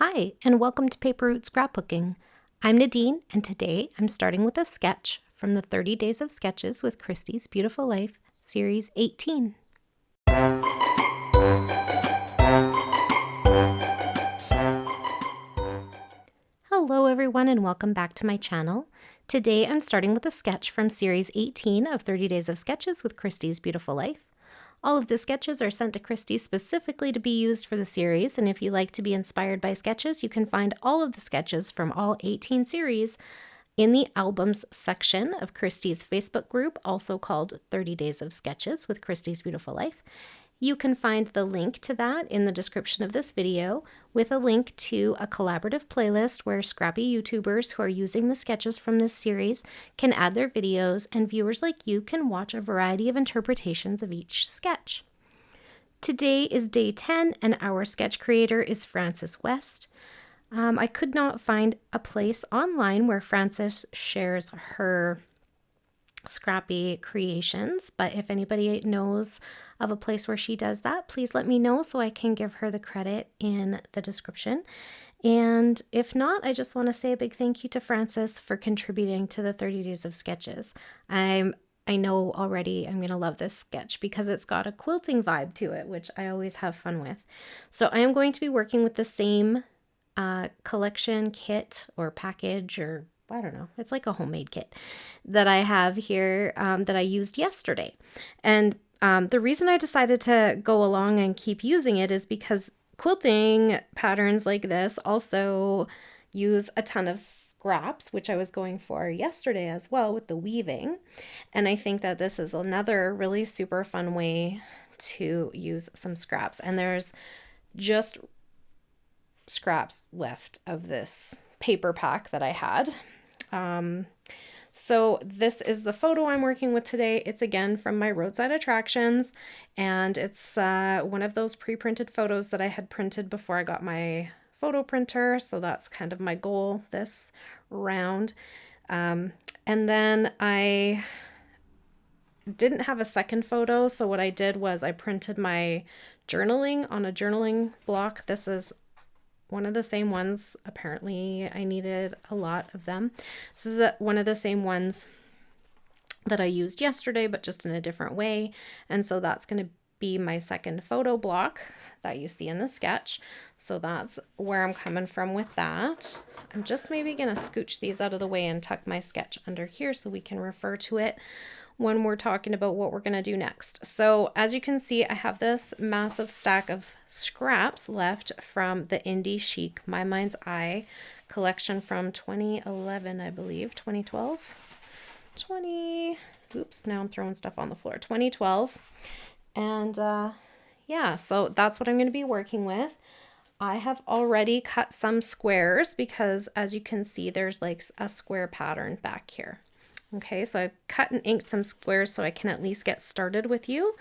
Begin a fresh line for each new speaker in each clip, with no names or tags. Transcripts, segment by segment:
Hi, and welcome to Paper Route Scrapbooking. I'm Nadine, and today I'm starting with a sketch from the 30 Days of Sketches with Christy's Beautiful Life, Series 18. Hello everyone, and welcome back to my channel. Today I'm starting with a sketch from Series 18 of 30 Days of Sketches with Christy's Beautiful Life. All of the sketches are sent to Christy specifically to be used for the series, and if you like to be inspired by sketches, you can find all of the sketches from all 18 series in the albums section of Christy's Facebook group, also called 30 Days of Sketches with Christy's Beautiful Life. You can find the link to that in the description of this video, with a link to a collaborative playlist where scrappy YouTubers who are using the sketches from this series can add their videos, and viewers like you can watch a variety of interpretations of each sketch. Today is day 10, and our sketch creator is Frances West. I could not find a place online where Frances shares her scrappy creations, but if anybody knows of a place where she does that, please let me know so I can give her the credit in the description. And if not, I just want to say a big thank you to Frances for contributing to the 30 Days of Sketches. I know already I'm going to love this sketch because it's got a quilting vibe to it, which I always have fun with. So I am going to be working with the same collection kit or package, or I don't know, it's like a homemade kit that I have here that I used yesterday. And the reason I decided to go along and keep using it is because quilting patterns like this also use a ton of scraps, which I was going for yesterday as well with the weaving. And I think that this is another really super fun way to use some scraps. And there's just scraps left of this paper pack that I had. So this is the photo I'm working with today. It's again from my roadside attractions, and it's one of those pre-printed photos that I had printed before I got my photo printer. So that's kind of my goal this round. And then I didn't have a second photo, so what I did was I printed my journaling on a journaling block. This is one of the same ones. Apparently I needed a lot of them. This is one of the same ones that I used yesterday, but just in a different way. And so that's going to be my second photo block that you see in the sketch. So that's where I'm coming from with that. I'm just maybe going to scooch these out of the way and tuck my sketch under here so we can refer to it when we're talking about what we're going to do next. So as you can see, I have this massive stack of scraps left from the Indie Chic My Mind's Eye collection from 2011, I believe, 2012, oops, now I'm throwing stuff on the floor, 2012. And yeah, so that's what I'm going to be working with. I have already cut some squares because as you can see, there's like a square pattern back here. Okay, so I've cut and inked some squares so I can at least get started with you.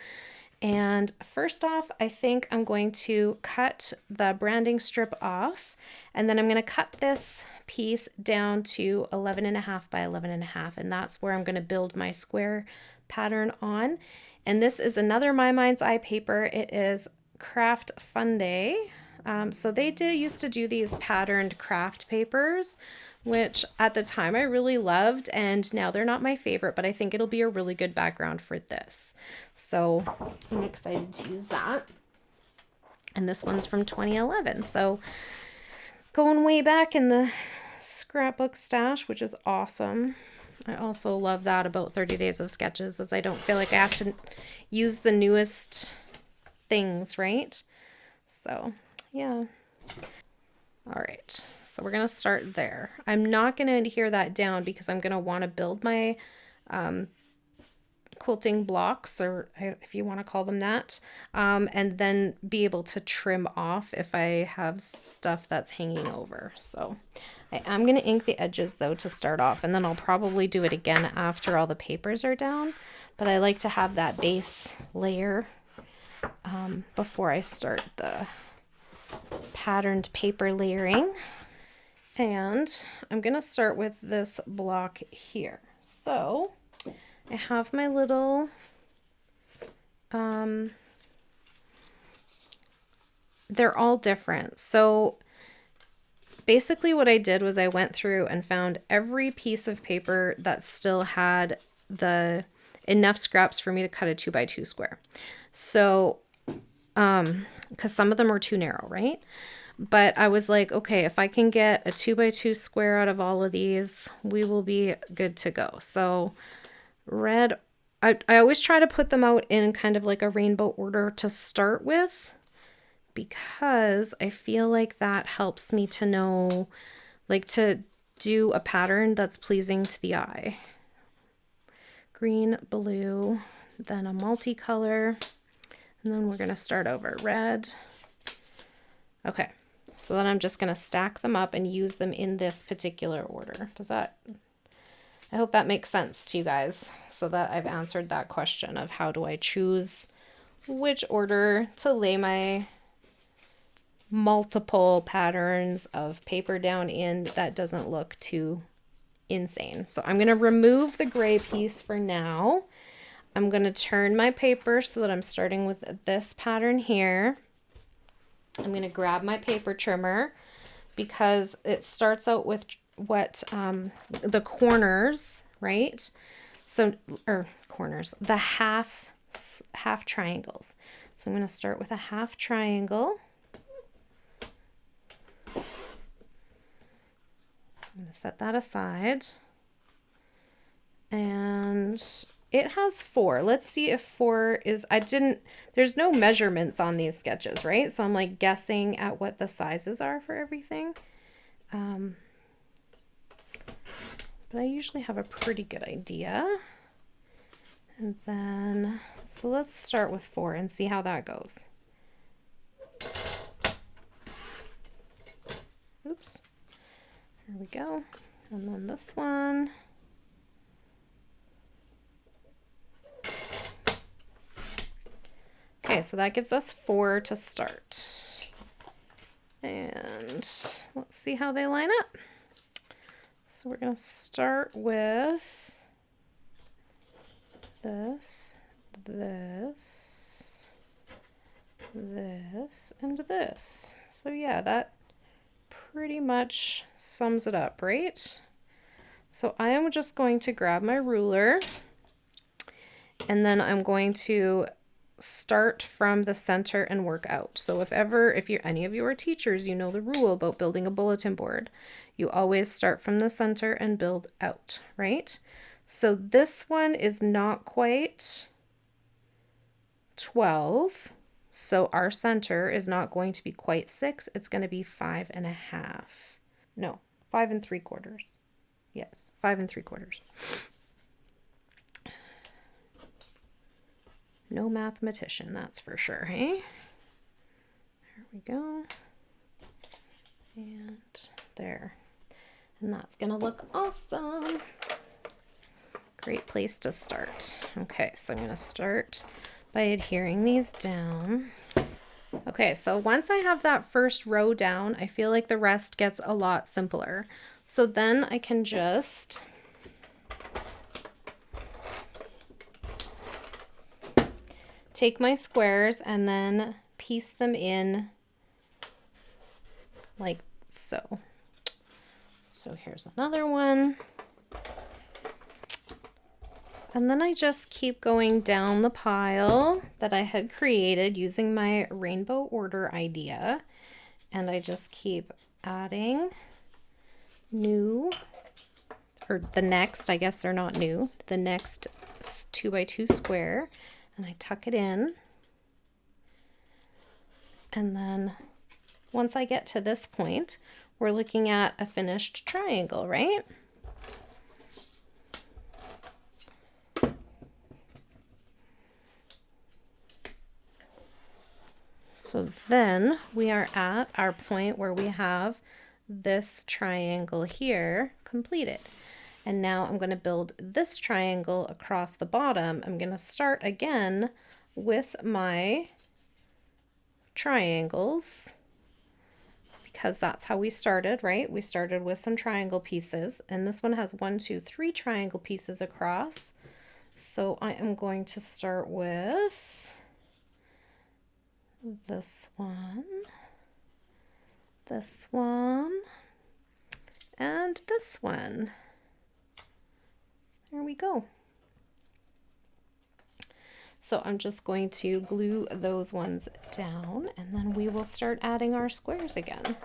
And first off, I think I'm going to cut the branding strip off, and then I'm going to cut this piece down to 11.5 by 11.5, and that's where I'm going to build my square pattern on. And this is another My Mind's Eye paper. It is Craft Fun Day. So they used to do these patterned craft papers, which at the time I really loved, and now they're not my favorite, but I think it'll be a really good background for this. So I'm excited to use that. And this one's from 2011. So going way back in the scrapbook stash, which is awesome. I also love that about 30 Days of Sketches, is I don't feel like I have to use the newest things, right? So yeah. All right, so we're going to start there. I'm not going to adhere that down because I'm going to want to build my quilting blocks, or if you want to call them that, and then be able to trim off if I have stuff that's hanging over. So I am going to ink the edges though to start off, and then I'll probably do it again after all the papers are down, but I like to have that base layer before I start the patterned paper layering. And I'm going to start with this block here. So I have my little they're all different. So basically what I did was I went through and found every piece of paper that still had the enough scraps for me to cut a 2x2 square. So, because some of them were too narrow, right? But I was like, okay, if I can get a 2x2 square out of all of these, we will be good to go. So red, I always try to put them out in kind of like a rainbow order to start with, because I feel like that helps me to know, like, to do a pattern that's pleasing to the eye. Green, blue, then a multicolor, and then we're going to start over. Red. Okay, so then I'm just going to stack them up and use them in this particular order. Does that, I hope that makes sense to you guys, so that I've answered that question of how do I choose which order to lay my multiple patterns of paper down in that doesn't look too insane. So I'm going to remove the gray piece for now. I'm going to turn my paper so that I'm starting with this pattern here. I'm going to grab my paper trimmer because it starts out with what the corners, right? So, or corners, the half triangles. So I'm going to start with a half triangle. I'm going to set that aside. And it has 4. Let's see if 4 is, there's no measurements on these sketches, right? So I'm like guessing at what the sizes are for everything. But I usually have a pretty good idea. And then, so let's start with 4 and see how that goes. Oops. There we go. And then this one. Okay, so that gives us 4 to start. And let's see how they line up. So we're going to start with this, this, this, and this. So yeah, that pretty much sums it up, right? So I am just going to grab my ruler, and then I'm going to start from the center and work out. So if any of you are teachers, you know the rule about building a bulletin board. You always start from the center and build out, right? So this one is not quite 12. So our center is not going to be quite 6. It's going to be 5.5. No, 5 3/4. Yes, 5 3/4. No mathematician, that's for sure, hey? There we go. And there. And that's gonna look awesome. Great place to start. Okay, so I'm gonna start by adhering these down. Okay, so once I have that first row down, I feel like the rest gets a lot simpler. So then I can just take my squares and then piece them in like so. So here's another one. And then I just keep going down the pile that I had created using my rainbow order idea. And I just keep adding new, or the next, I guess they're not new, the next 2x2 square. And I tuck it in. And then once I get to this point, we're looking at a finished triangle, right? So then we are at our point where we have this triangle here completed. And now I'm going to build this triangle across the bottom. I'm going to start again with my triangles because that's how we started, right? We started with some triangle pieces, and this one has 1, 2, 3 triangle pieces across. So I am going to start with this one, and this one. There we go. So I'm just going to glue those ones down, and then we will start adding our squares again.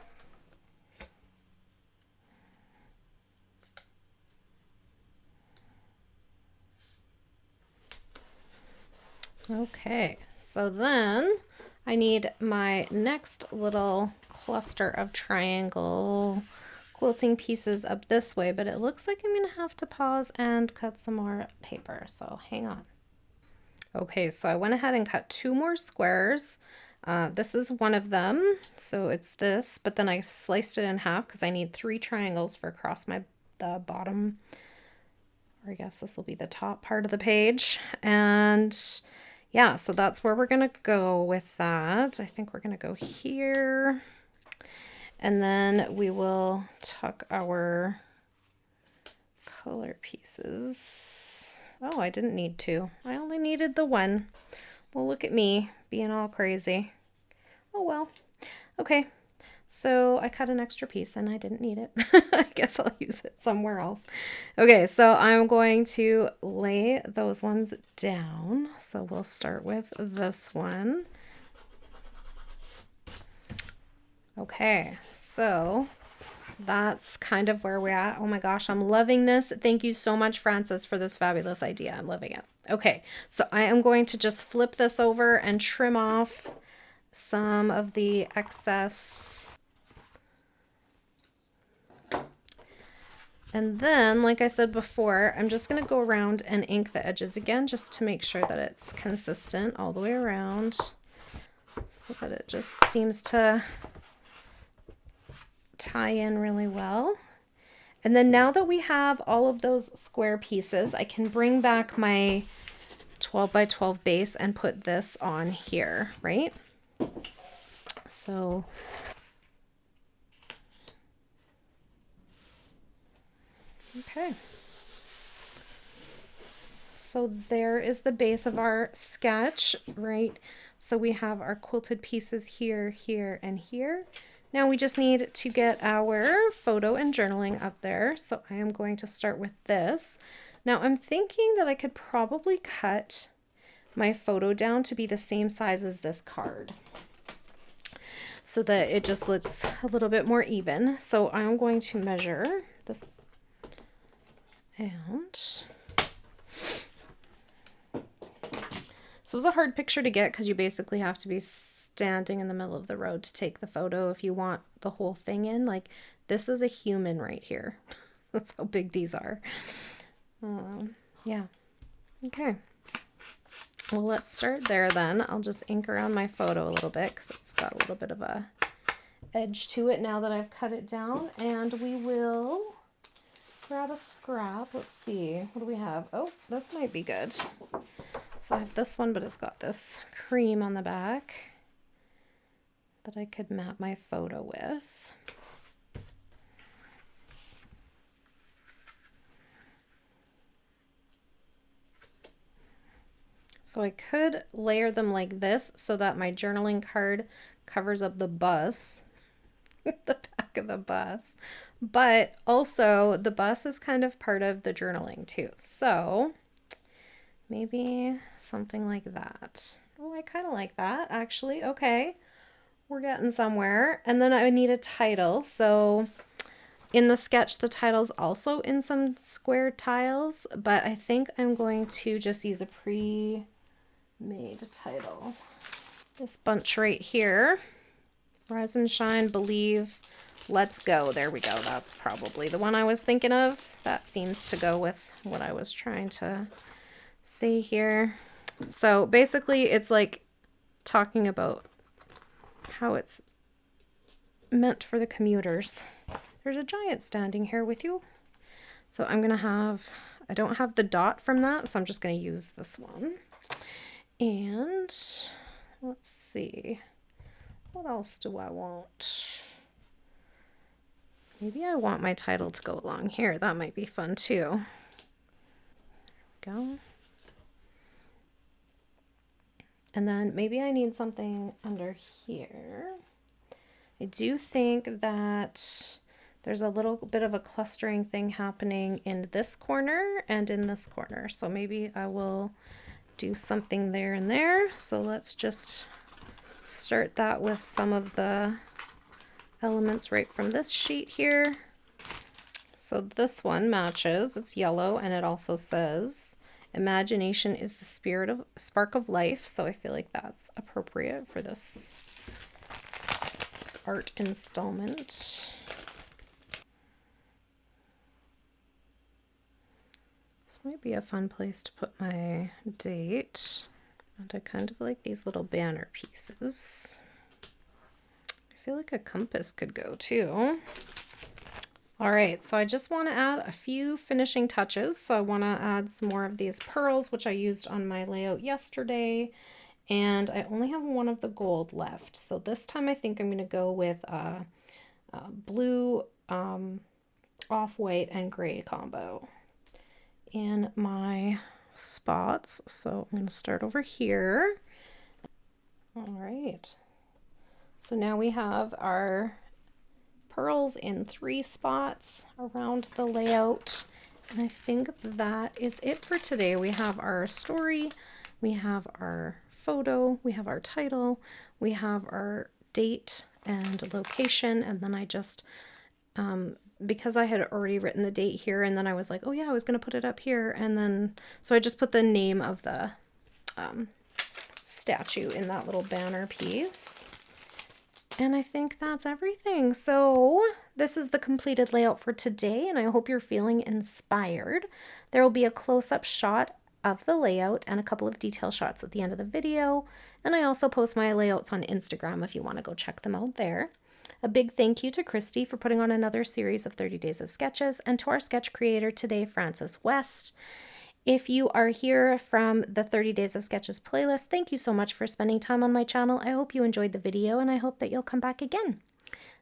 Okay, so then I need my next little cluster of triangle quilting pieces up this way, but it looks like I'm gonna have to pause and cut some more paper, so hang on. Okay, so I went ahead and cut 2 more squares. This is one of them, so it's this, but then I sliced it in half because I need 3 triangles for across the bottom, or I guess this will be the top part of the page. And yeah, so that's where we're gonna go with that. I think we're gonna go here, and then we will tuck our color pieces. Oh, I didn't need 2. I only needed the 1. Well, look at me being all crazy. Oh well. Okay, so I cut an extra piece and I didn't need it. I guess I'll use it somewhere else. Okay, so I'm going to lay those ones down. So we'll start with this one. Okay, so that's kind of where we're at. Oh my gosh, I'm loving this. Thank you so much, Frances, for this fabulous idea. I'm loving it. Okay, so I am going to just flip this over and trim off some of the excess. And then, like I said before, I'm just going to go around and ink the edges again just to make sure that it's consistent all the way around, so that it just seems to tie in really well. And then now that we have all of those square pieces, I can bring back my 12 by 12 base and put this on here, right? So okay. So there is the base of our sketch, right? So we have our quilted pieces here, here, and here. Now we just need to get our photo and journaling up there. So I am going to start with this. Now I'm thinking that I could probably cut my photo down to be the same size as this card, so that it just looks a little bit more even. So I'm going to measure this, and so it was a hard picture to get because you basically have to be standing in the middle of the road to take the photo if you want the whole thing in. Like, this is a human right here. That's how big these are. Yeah. Okay. Well, let's start there then. I'll just ink around my photo a little bit because it's got a little bit of a edge to it now that I've cut it down. And we will grab a scrap. Let's see. What do we have? Oh, this might be good. So I have this one, but it's got this cream on the back that I could map my photo with. So I could layer them like this so that my journaling card covers up the bus, the back of the bus, but also the bus is kind of part of the journaling too. So maybe something like that. Oh, I kind of like that actually. Okay, we're getting somewhere. And then I need a title. So in the sketch, the title's also in some square tiles, but I think I'm going to just use a pre-made title. This bunch right here, Rise and Shine, Believe, Let's Go. There we go. That's probably the one I was thinking of. That seems to go with what I was trying to say here. So basically it's like talking about how it's meant for the commuters. There's a giant standing here with you. So I'm gonna have, I don't have the dot from that, so I'm just gonna use this one. And let's see, what else do I want? Maybe I want my title to go along here. That might be fun too. There we go. And then maybe I need something under here. I do think that there's a little bit of a clustering thing happening in this corner and in this corner. So maybe I will do something there and there. So let's just start that with some of the elements right from this sheet here. So this one matches, it's yellow, and it also says, imagination is the spark of life. So I feel like that's appropriate for this art installment. This might be a fun place to put my date. And I kind of like these little banner pieces. I feel like a compass could go too. All right, so I just want to add a few finishing touches. So I want to add some more of these pearls, which I used on my layout yesterday. And I only have one of the gold left. So this time I think I'm going to go with a blue, off-white, and gray combo in my spots. So I'm going to start over here. All right. So now we have our pearls in 3 spots around the layout. And I think that is it for today. We have our story, we have our photo, we have our title, we have our date and location, and then I just, because I had already written the date here, and then I was like, oh yeah, I was going to put it up here, and then, so I just put the name of the statue in that little banner piece. And I think that's everything. So this is the completed layout for today, and I hope you're feeling inspired. There will be a close-up shot of the layout and a couple of detail shots at the end of the video. And I also post my layouts on Instagram if you want to go check them out there. A big thank you to Christy for putting on another series of 30 Days of Sketches, and to our sketch creator today, Francis West. If you are here from the 30 Days of Sketches playlist, thank you so much for spending time on my channel. I hope you enjoyed the video, and I hope that you'll come back again.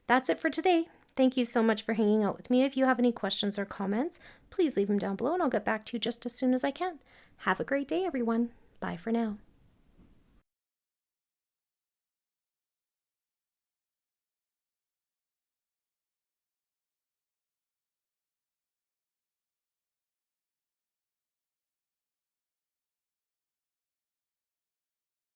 That's it for today. Thank you so much for hanging out with me. If you have any questions or comments, please leave them down below, and I'll get back to you just as soon as I can. Have a great day, everyone. Bye for now.